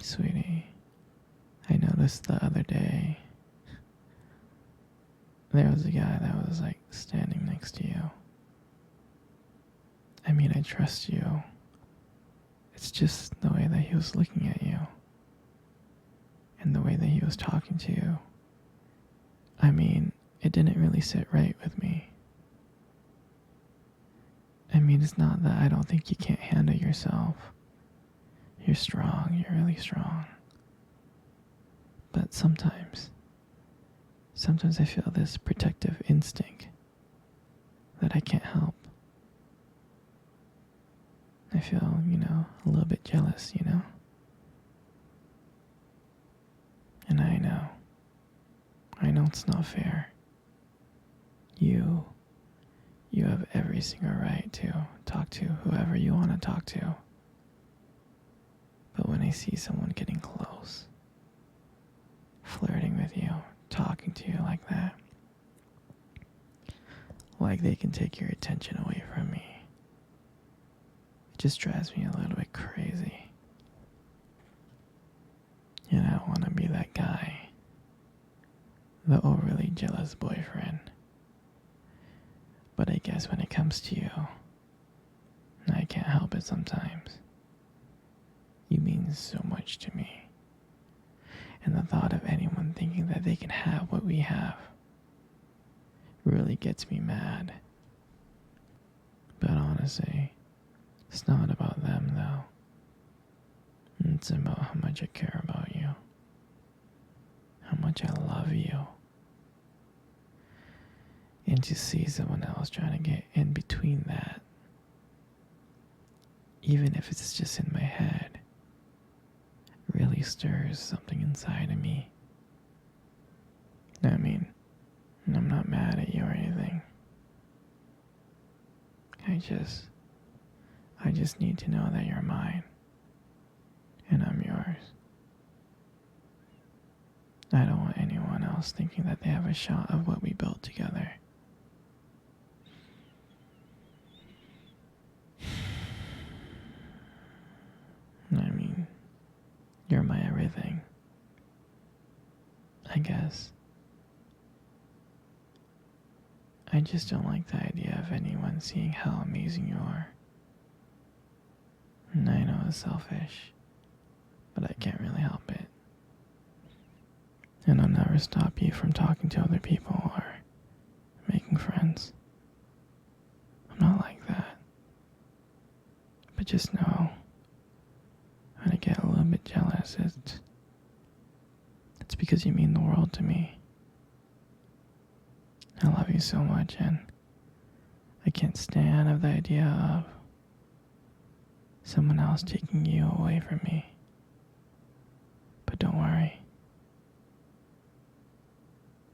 Sweetie, I noticed the other day there was a guy that was like standing next to you. I mean, I trust you. It's just the way that he was looking at you and the way that he was talking to you. I mean, it didn't really sit right with me. I mean, it's not that I don't think you can't handle yourself. You're strong, you're really strong. But sometimes I feel this protective instinct that I can't help. I feel, a little bit jealous, And I know it's not fair. You have every single right to talk to whoever you want to talk to. But when I see someone getting close, flirting with you, talking to you like that, like they can take your attention away from me, it just drives me a little bit crazy. And I want to be that guy, the overly jealous boyfriend. But I guess when it comes to you, I can't help it sometimes. You mean so much to me. And the thought of anyone thinking that they can have what we have really gets me mad. But honestly, it's not about them though. It's about how much I care about you. How much I love you. And to see someone else trying to get in between that, even if it's just in my head, really stirs something inside of me. I mean, I'm not mad at you or anything. I just need to know that you're mine. And I'm yours. I don't want anyone else thinking that they have a shot of what we built together. I mean, you're my everything. I guess. I just don't like the idea of anyone seeing how amazing you are. And I know it's selfish, but I can't really help it. And I'll never stop you from talking to other people or making friends. I'm not like that. But just know, when I get a little bit jealous, it's because you mean the world to me. I love you so much, and I can't stand of the idea of someone else taking you away from me. But don't worry.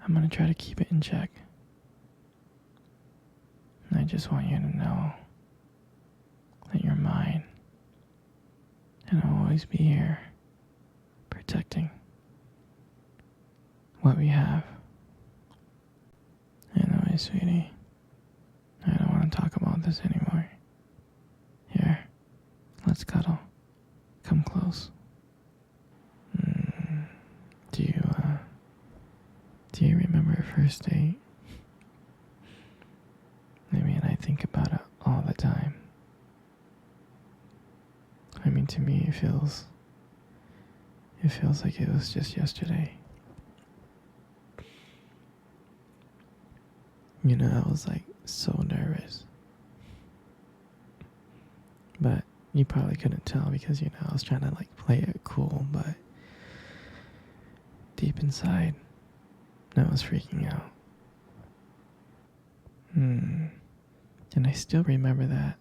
I'm gonna try to keep it in check. And I just want you to know that you're mine. And I'll always be here, protecting what we have. Anyway, sweetie, I don't want to talk about this anymore. Here, let's cuddle. Come close. Do you remember our first date? I mean, I think about it all the time. I mean, to me, it feels like it was just yesterday. I was like so nervous. But you probably couldn't tell because, I was trying to like play it cool, but deep inside, I was freaking out. And I still remember that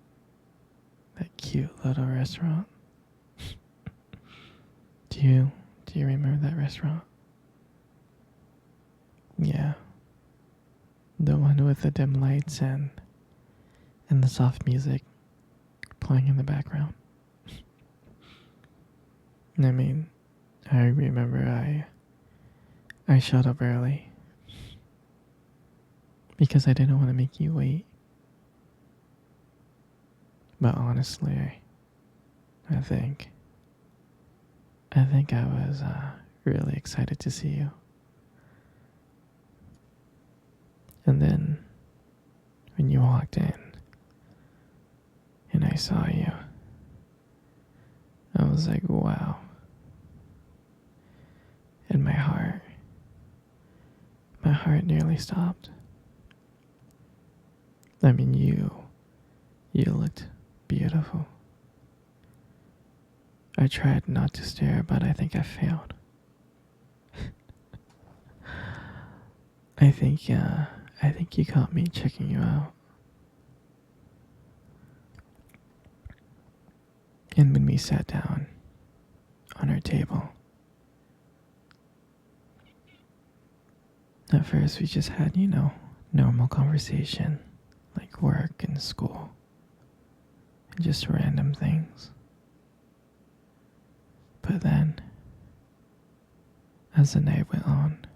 cute little restaurant. Do you remember that restaurant? Yeah. The one with the dim lights and the soft music playing in the background. I mean, I remember I showed up early because I didn't want to make you wait. But honestly, I think I think I was really excited to see you. And then when you walked in and I saw you, I was like, wow. And my heart nearly stopped. I mean, you looked beautiful. I tried not to stare, but I think I failed. I think you caught me checking you out. And when we sat down on our table, at first we just had, normal conversation, like work and school, and just random things. But then, as the night went on,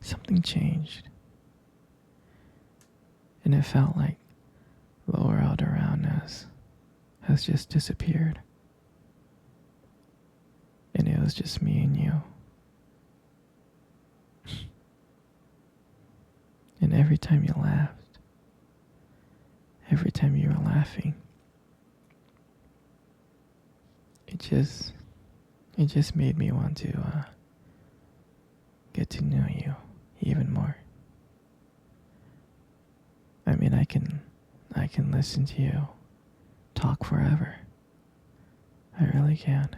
something changed. And it felt like the world around us has just disappeared. And it was just me and you. And every time you laughed, every time you were laughing, it just made me want to get to know you even more. I mean, I can listen to you talk forever. I really can.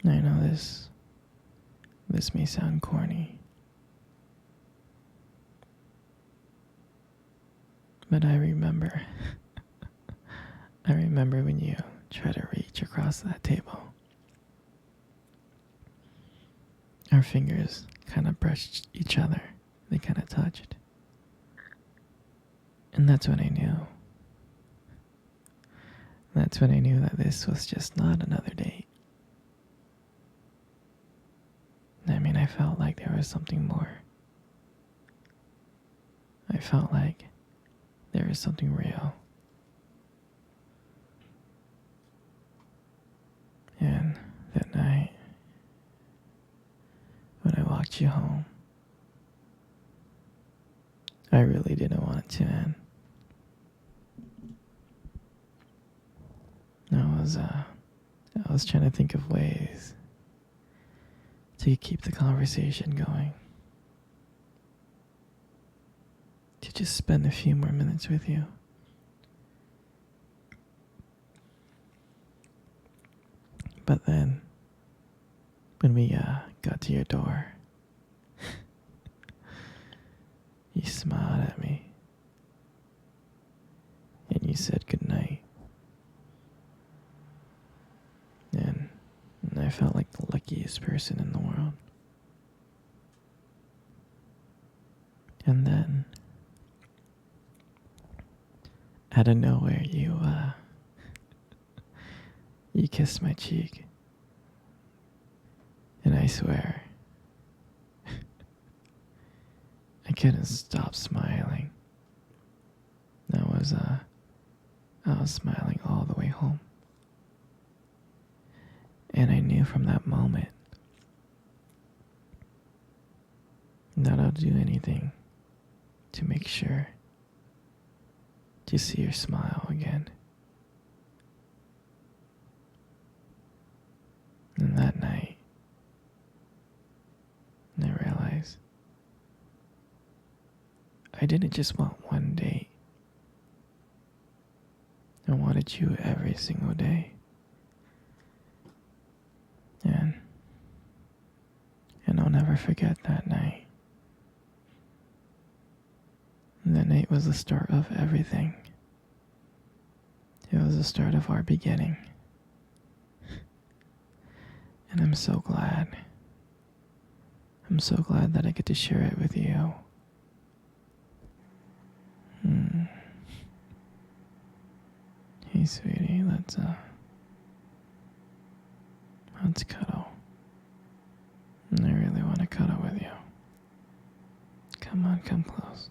I know this may sound corny, but I remember when you tried to reach across that table. Our fingers kind of brushed each other. They kind of touched. And that's when I knew. That's when I knew that this was just not another date. I mean, I felt like there was something more. I felt like there was something real. And that night, when I walked you home, I really didn't want it to end. I was trying to think of ways to keep the conversation going. To just spend a few more minutes with you. But then, when we got to your door, you smiled at me. And you said goodnight. And I felt like the luckiest person in the world. And then, out of nowhere, you kissed my cheek. And I swear, I couldn't stop smiling. I was smiling all the way home. And I knew from that moment that I'll do anything to make sure to see your smile again. And that night, I realized I didn't just want one date. I wanted you every single day. And I'll never forget that night. That night was the start of everything. It was the start of our beginning. And I'm so glad. I'm so glad that I get to share it with you. Hey, sweetie, let's cuddle. I really Come on, come close.